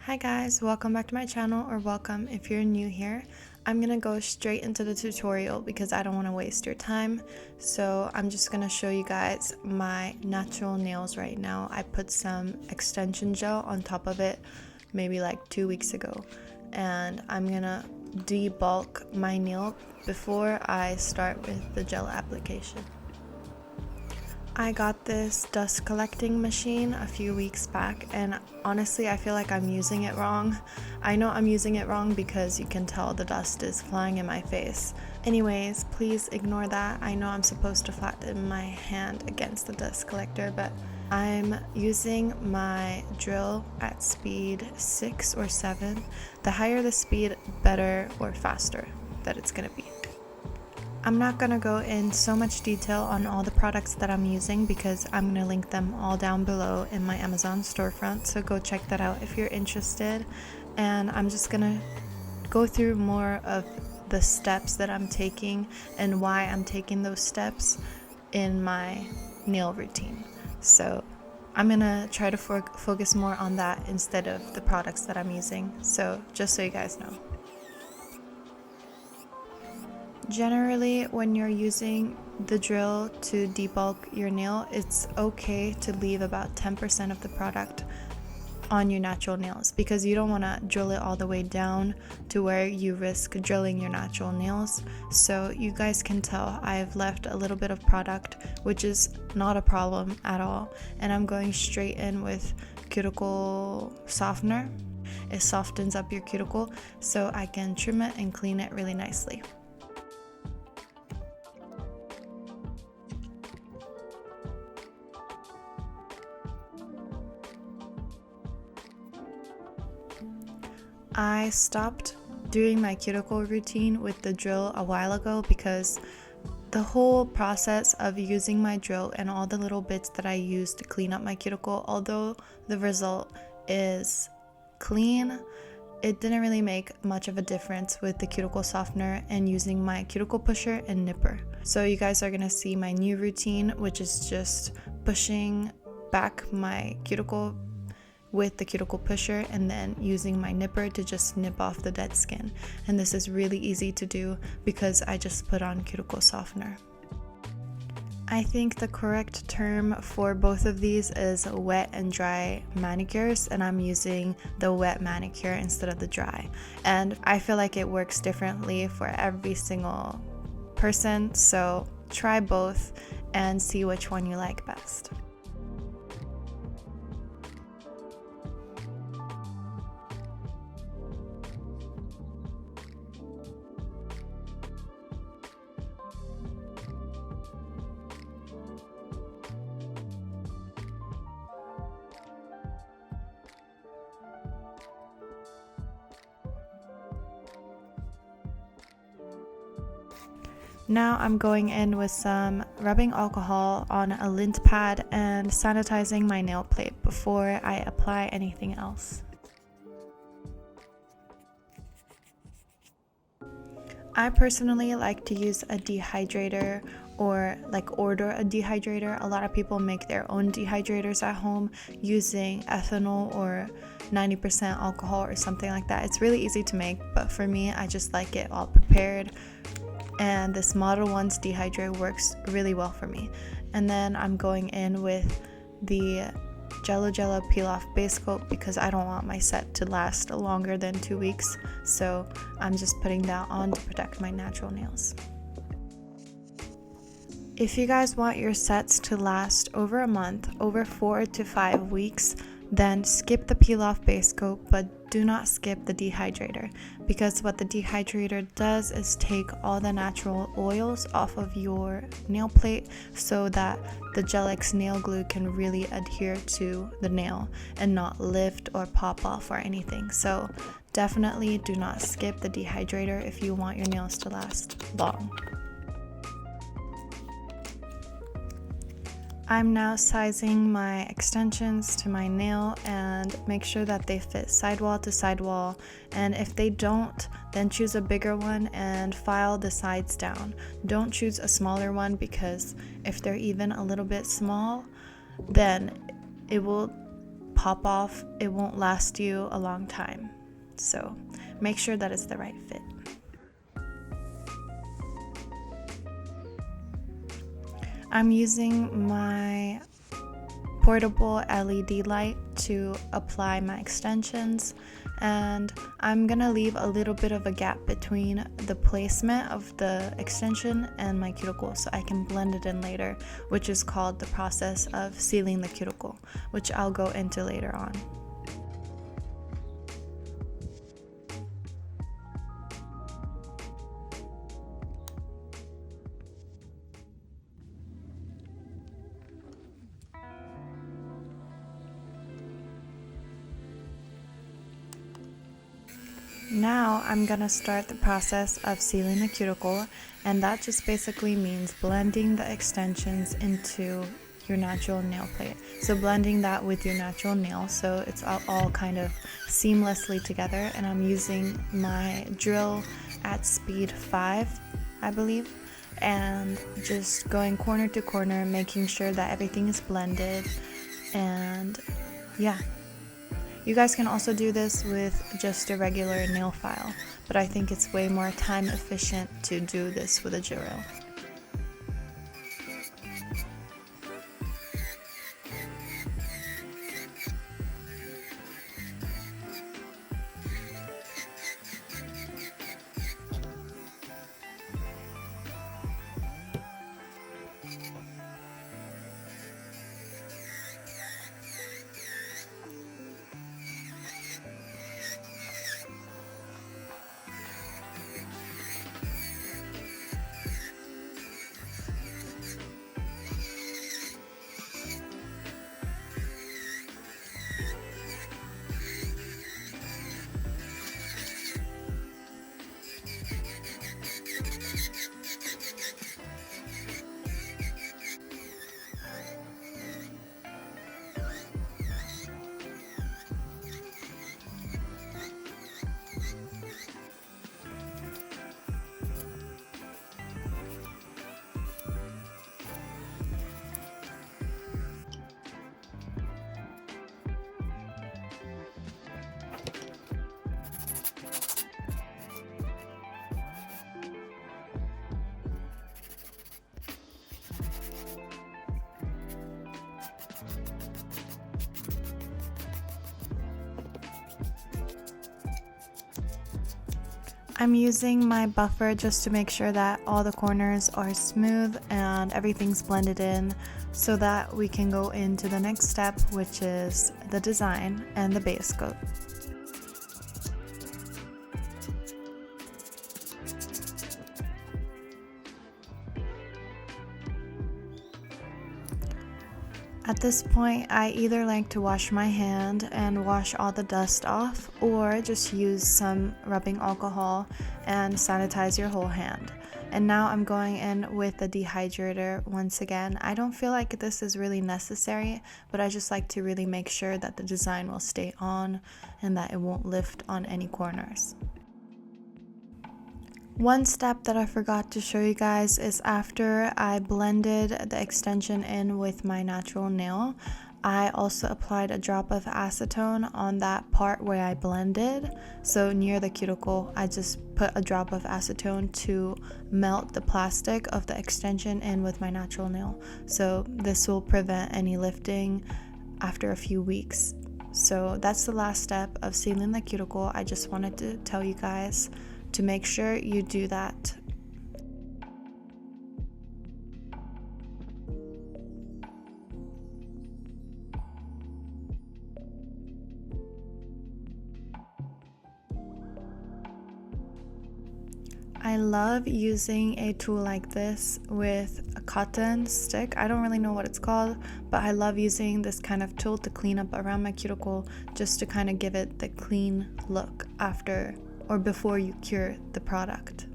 Hi guys, welcome back to my channel, or welcome if you're new here. I'm gonna go straight into the tutorial because I don't want to waste your time. So I'm just gonna show you guys my natural nails right now. I put some extension gel on top of it maybe like 2 weeks ago, and I'm gonna debulk my nail before I start with the gel application. I got this dust collecting machine a few weeks back, and honestly I feel like I'm using it wrong. I know I'm using it wrong because you can tell the dust is flying in my face. Anyways, please ignore that. I know I'm supposed to flatten my hand against the dust collector, but I'm using my drill at speed 6 or 7. The higher the speed, better or faster that it's gonna be. I'm not going to go in so much detail on all the products that I'm using because I'm going to link them all down below in my Amazon storefront, so go check that out if you're interested. And I'm just going to go through more of the steps that I'm taking and why I'm taking those steps in my nail routine. So I'm going to try to focus more on that instead of the products that I'm using, so just so you guys know. Generally, when you're using the drill to debulk your nail, it's okay to leave about 10% of the product on your natural nails because you don't want to drill it all the way down to where you risk drilling your natural nails. So you guys can tell I've left a little bit of product, which is not a problem at all. And I'm going straight in with cuticle softener. It softens up your cuticle so I can trim it and clean it really nicely. I stopped doing my cuticle routine with the drill a while ago because the whole process of using my drill and all the little bits that I use to clean up my cuticle, although the result is clean, it didn't really make much of a difference with the cuticle softener and using my cuticle pusher and nipper. So you guys are gonna see my new routine, which is just pushing back my cuticle with the cuticle pusher and then using my nipper to just nip off the dead skin. And this is really easy to do because I just put on cuticle softener. I think the correct term for both of these is wet and dry manicures, and I'm using the wet manicure instead of the dry. And I feel like it works differently for every single person, so try both and see which one you like best. Now I'm going in with some rubbing alcohol on a lint pad and sanitizing my nail plate before I apply anything else. I personally like to use a dehydrator or order a dehydrator. A lot of people make their own dehydrators at home using ethanol or 90% alcohol or something like that. It's really easy to make, but for me, I just like it all prepared. And this Model 1's dehydrator works really well for me. And then I'm going in with the Jello Jello Peel Off Base Coat because I don't want my set to last longer than 2 weeks, so I'm just putting that on to protect my natural nails. If you guys want your sets to last over a month, over 4 to 5 weeks, then skip the peel off base coat, but do not skip the dehydrator, because what the dehydrator does is take all the natural oils off of your nail plate so that the Gel-X nail glue can really adhere to the nail and not lift or pop off or anything. So definitely do not skip the dehydrator if you want your nails to last long. I'm now sizing my extensions to my nail and make sure that they fit sidewall to sidewall, and if they don't, then choose a bigger one and file the sides down. Don't choose a smaller one because if they're even a little bit small, then it will pop off, it won't last you a long time. So make sure that it's the right fit. I'm using my portable LED light to apply my extensions, and I'm gonna leave a little bit of a gap between the placement of the extension and my cuticle so I can blend it in later, which is called the process of sealing the cuticle, which I'll go into later on. Now I'm gonna start the process of sealing the cuticle, and that just basically means blending the extensions into your natural nail plate. So blending that with your natural nail so it's all kind of seamlessly together. And I'm using my drill at speed 5, I believe, and just going corner to corner, making sure that everything is blended. And yeah. You guys can also do this with just a regular nail file, but I think it's way more time efficient to do this with a drill. I'm using my buffer just to make sure that all the corners are smooth and everything's blended in so that we can go into the next step, which is the design and the base coat. At this point, I either like to wash my hand and wash all the dust off, or just use some rubbing alcohol and sanitize your whole hand. And now I'm going in with the dehydrator once again. I don't feel like this is really necessary, but I just like to really make sure that the design will stay on and that it won't lift on any corners. One step that I forgot to show you guys is after I blended the extension in with my natural nail, I also applied a drop of acetone on that part where I blended. So near the cuticle, I just put a drop of acetone to melt the plastic of the extension in with my natural nail. So this will prevent any lifting after a few weeks. So that's the last step of sealing the cuticle. I just wanted to tell you guys to make sure you do that. I love using a tool like this with a cotton stick. I don't really know what it's called, but I love using this kind of tool to clean up around my cuticle just to kind of give it the clean look after or before you cure the product.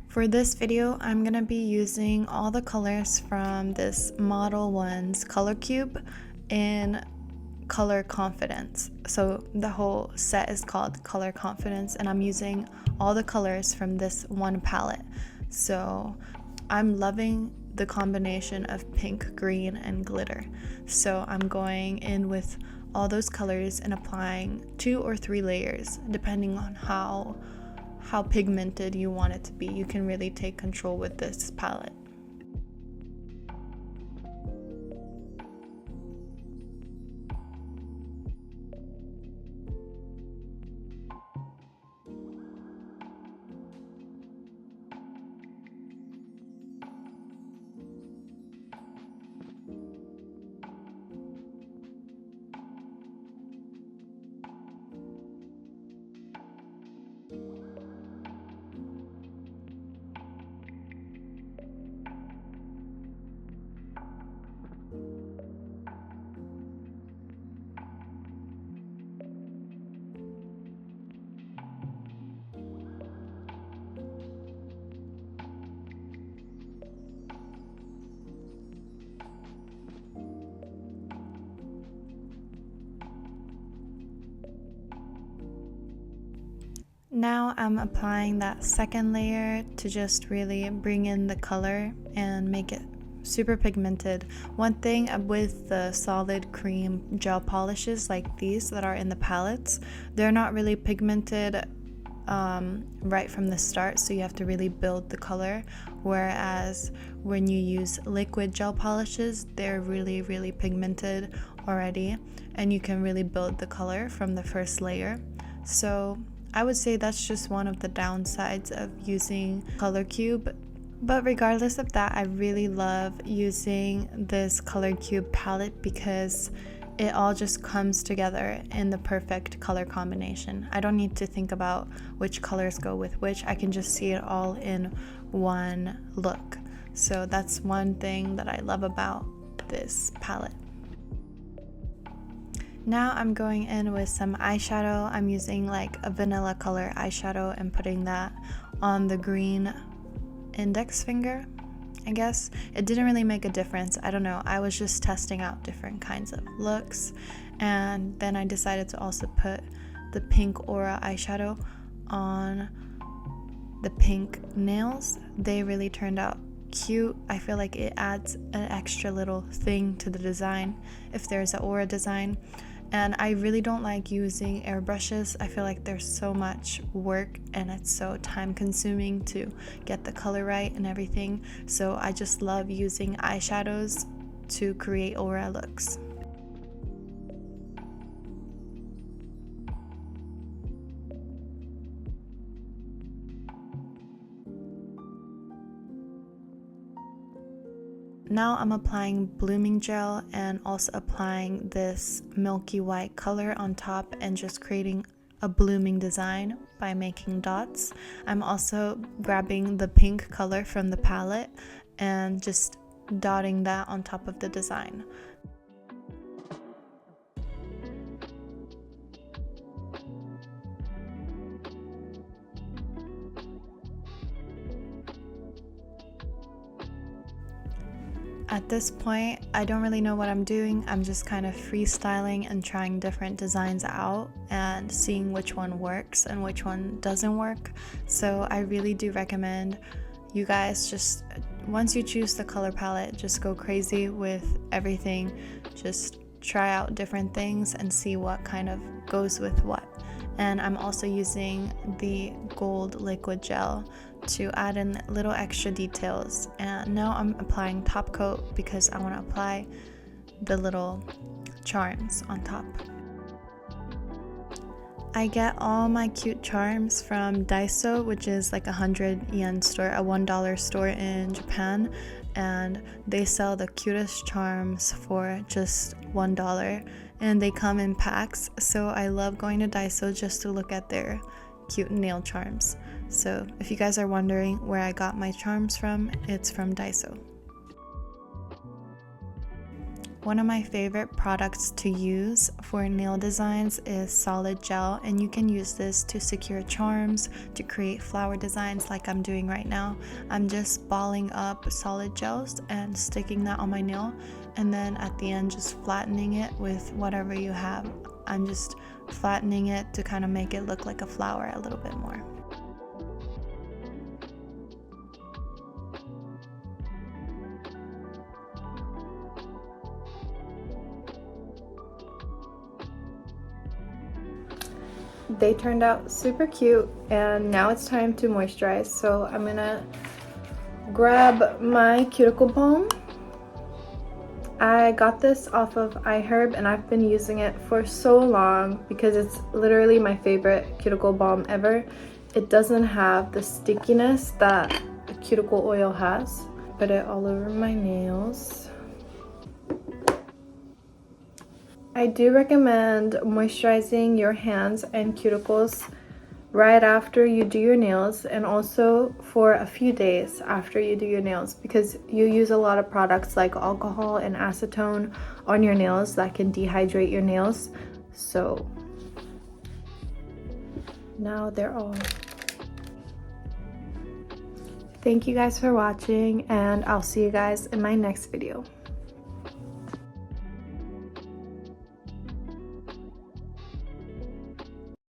For this video, I'm gonna be using all the colors from this Model 1's Color Cube in Color Confidence. So the whole set is called Color Confidence, and I'm using all the colors from this one palette. So I'm loving the combination of pink, green, and glitter. So I'm going in with all those colors and applying 2 or 3 layers depending on how pigmented you want it to be. You can really take control with this palette. Now I'm applying that second layer to just really bring in the color and make it super pigmented. One thing with the solid cream gel polishes like these that are in the palettes, they're not really pigmented right from the start, so you have to really build the color, whereas when you use liquid gel polishes, they're really pigmented already and you can really build the color from the first layer. So I would say that's just one of the downsides of using Color Cube. But regardless of that, I really love using this Color Cube palette because it all just comes together in the perfect color combination. I don't need to think about which colors go with which. I can just see it all in one look. So that's one thing that I love about this palette. Now I'm going in with some eyeshadow. I'm using like a vanilla color eyeshadow and putting that on the green index finger, I guess. It didn't really make a difference. I don't know. I was just testing out different kinds of looks. And then I decided to also put the pink Aura eyeshadow on the pink nails. They really turned out cute. I feel like it adds an extra little thing to the design if there's an Aura design. And I really don't like using airbrushes. I feel like there's so much work and it's so time consuming to get the color right and everything. So I just love using eyeshadows to create Aura looks. Now I'm applying blooming gel and also applying this milky white color on top and just creating a blooming design by making dots. I'm also grabbing the pink color from the palette and just dotting that on top of the design. At this point, I don't really know what I'm doing. I'm just kind of freestyling and trying different designs out and seeing which one works and which one doesn't work. So I really do recommend you guys just, once you choose the color palette, just go crazy with everything. Just try out different things and see what kind of goes with what. And I'm also using the gold liquid gel to add in little extra details. And now I'm applying top coat because I want to apply the little charms on top. I get all my cute charms from Daiso, which is like 100 yen store, a $1 store in Japan, and they sell the cutest charms for just $1, and they come in packs. So I love going to Daiso just to look at their cute nail charms. So if you guys are wondering where I got my charms from, it's from Daiso. One of my favorite products to use for nail designs is solid gel, and you can use this to secure charms, to create flower designs like I'm doing right now. I'm just balling up solid gels and sticking that on my nail, and then at the end just flattening it with whatever you have. I'm just flattening it to kind of make it look like a flower a little bit more. they turned out super cute, and now it's time to moisturize. So I'm gonna grab my cuticle balm. I got this off of iHerb and I've been using it for so long because it's literally my favorite cuticle balm ever. It doesn't have the stickiness that a cuticle oil has. Put it all over my nails. I do recommend moisturizing your hands and cuticles right after you do your nails, and also for a few days after you do your nails, because you use a lot of products like alcohol and acetone on your nails that can dehydrate your nails. So now they're all. Thank you guys for watching, and I'll see you guys in my next video.